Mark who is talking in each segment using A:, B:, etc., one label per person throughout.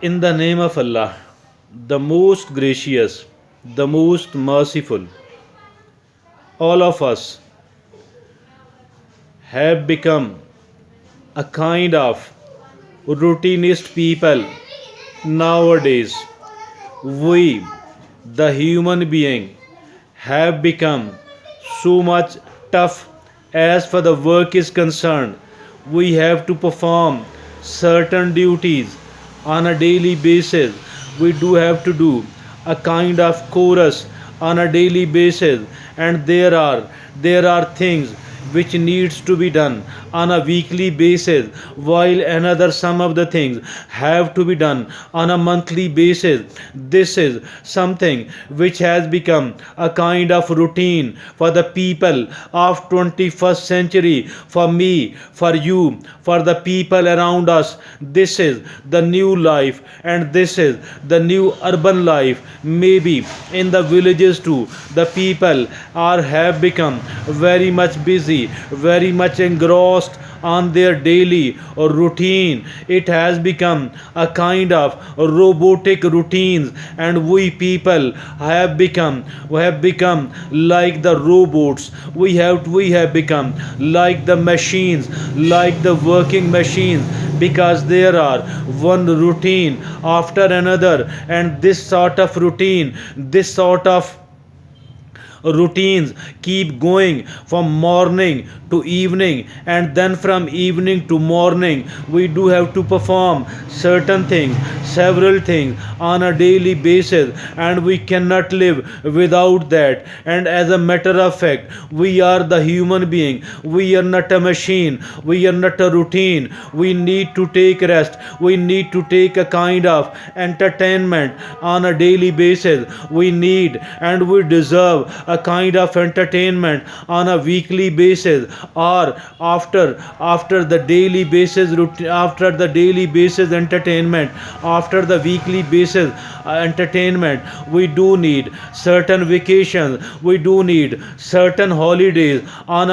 A: In the name of Allah, the most gracious, the most merciful, all of us have become a kind of routinist people nowadays. We, the human being, have become so much tough as far the work is concerned. We have to perform certain duties on a daily basis. We do have to do a kind of chorus on a daily basis, and there are things which needs to be done on a weekly basis, while another some of the things have to be done on a monthly basis. This is something which has become a kind of routine for the people of 21st century, for me, for you, for the people around us. This is the new life, and this is the new urban life. Maybe in the villages too, the people are have become very much busy, very much engrossed on their daily routine. It has become a kind of robotic routines, and we people have become like the robots. We have become like the machines, like the working machines, because there are one routine after another, and this sort of routines keep going from morning to evening, and then from evening to morning we do have to perform certain things, several things on a daily basis, and we cannot live without that. And as a matter of fact, we are the human being, we are not a machine, we are not a routine. We need to take rest, we need to take a kind of entertainment on a daily basis. We need and we deserve a kind of entertainment on a weekly basis, or after the daily basis after the daily basis entertainment, after the weekly basis entertainment. We do need certain vacations, we do need certain holidays on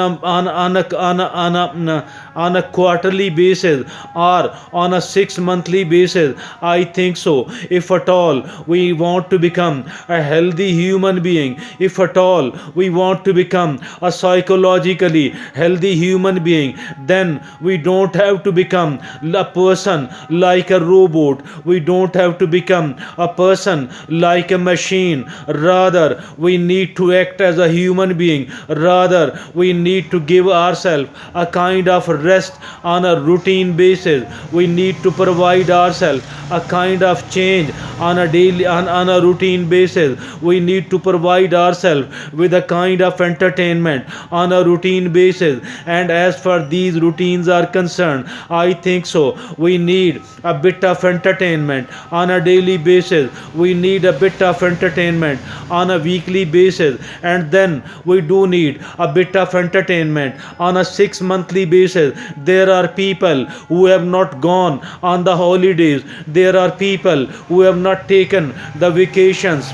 A: a quarterly basis, or on a 6 monthly basis. I think so. If at all we want to become a healthy human being, if at all we want to become a psychologically healthy human being, then we don't have to become a person like a robot, we don't have to become a person like a machine. Rather, we need to act as a human being. Rather, we need to give ourselves a kind of rest on a routine basis. We need to provide ourselves a kind of change on a daily on a routine basis. We need to provide ourselves with a kind of entertainment on a routine basis. And as far these routines are concerned, I think so we need a bit of entertainment on a daily basis, we need a bit of entertainment on a weekly basis, and then we do need a bit of entertainment on a 6 monthly basis. There are people who have not gone on the holidays, there are people who have not taken the vacations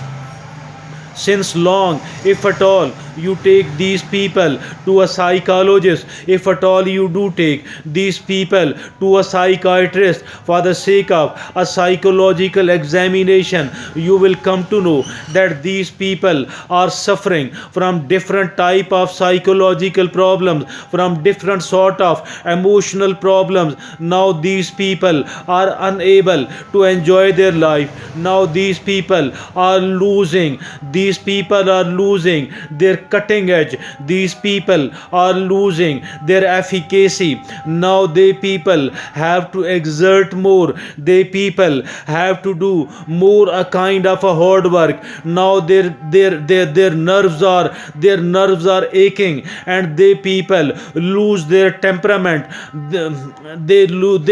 A: since long. If at all you take these people to a psychologist, if at all you do take these people to a psychiatrist for the sake of a psychological examination, you will come to know that these people are suffering from different type of psychological problems, from different sort of emotional problems. Now these people are unable to enjoy their life. Now these people are losing their cutting edge. These people are losing their efficacy. Now they people have to exert more. They people have to do more a kind of a hard work. Now their nerves are aching, and they people lose their temperament. They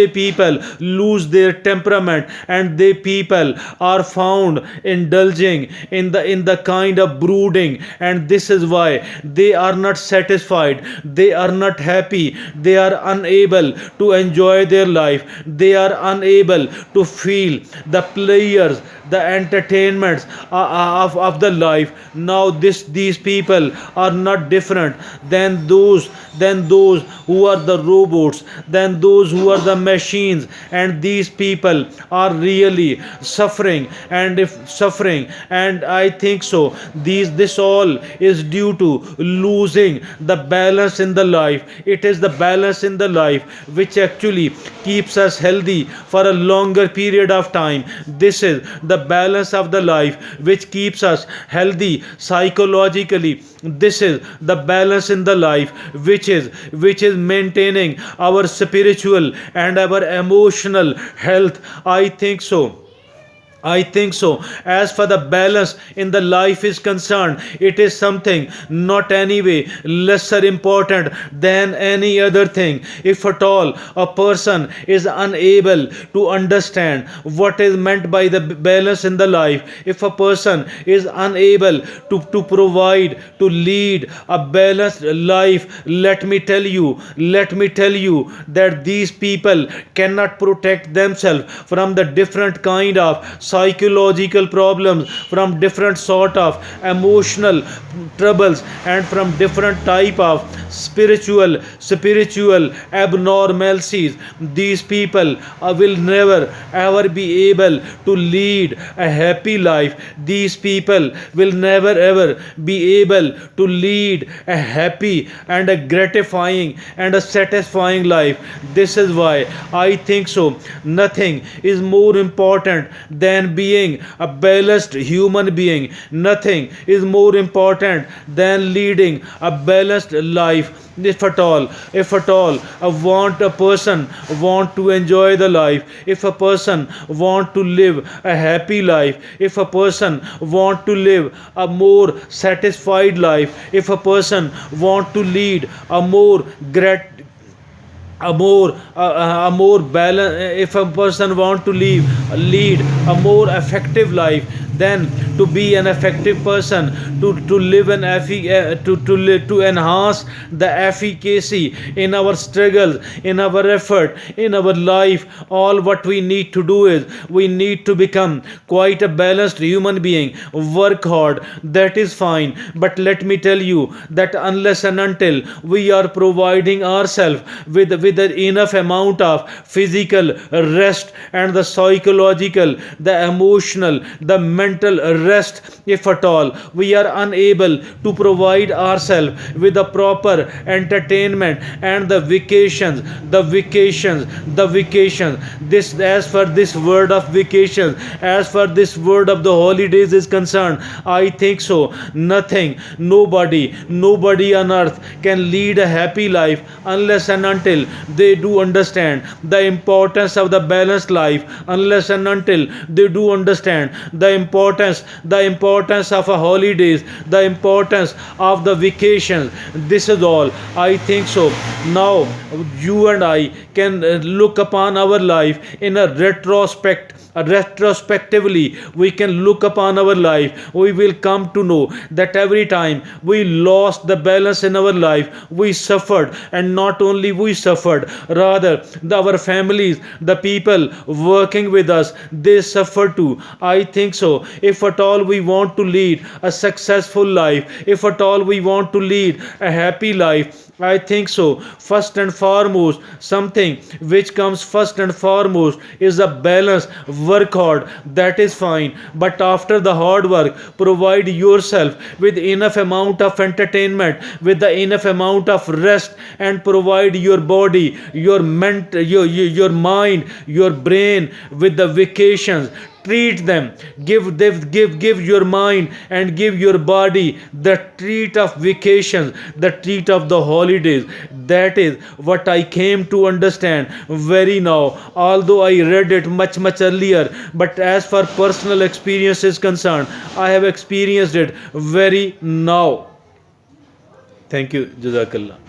A: people lose their temperament, and they people are found indulging in the kind of brooding. And this is why they are not satisfied, they are not happy, they are unable to enjoy their life, they are unable to feel the the entertainments of the life. Now these people are not different than those who are the robots, than those who are the machines, and these people are really suffering, and if suffering, and I think so this all is due to losing the balance in the life. It is the balance in the life which actually keeps us healthy for a longer period of time. This is the balance of the life which keeps us healthy psychologically. This is the balance in the life which is maintaining our spiritual and our emotional health. I think so. As for the balance in the life is concerned, it is something not anyway lesser important than any other thing. If at all a person is unable to understand what is meant by the balance in the life, if a person is unable to provide, to lead a balanced life, let me tell you that these people cannot protect themselves from the different kind of psychological problems, from different sort of emotional troubles, and from different type of spiritual abnormalities. These people will never ever be able to lead a happy life. These people will never ever be able to lead a happy and a gratifying and a satisfying life. This is why I think so nothing is more important than being a balanced human being. Nothing is more important than leading a balanced life. If at all a person want to enjoy the life, if a person want to live a happy life, if a person want to live a more satisfied life, if a person want to lead a more grat a more balance, if a person want to lead a more effective life, then to be an effective person, to live an to enhance the efficacy in our struggles, in our effort, in our life. All what we need to do is we need to become quite a balanced human being. Work hard, that is fine, but let me tell you that unless and until we are providing ourselves with an enough amount of physical rest and the psychological, the emotional, the mental rest, if at all we are unable to provide ourselves with the proper entertainment and the vacations, this, as for this word of vacations, as for this word of the holidays is concerned, I think so nobody on earth can lead a happy life unless and until they do understand the importance of the balanced life, unless and until they do understand the importance of a holidays, the importance of the vacations. This is all I think so. Now you and I can look upon our life in a retrospectively. We can look upon our life. We will come to know that every time we lost the balance in our life, we suffered, and not only we suffered, rather our families, the people working with us, they suffer too. I think so. If at all we want to lead a successful life, if at all we want to lead a happy life, I think so. First and foremost, something which comes first and foremost is a balance. Work hard, that is fine. But after the hard work, provide yourself with enough amount of entertainment, with the enough amount of rest, and provide your body, your mind, your brain with the vacations. Treat them, give your mind and give your body the treat of vacations, the treat of the holidays. That is what I came to understand very now, although I read it much earlier. But as far personal experience is concerned, I have experienced it very now. Thank you. Jazakallah.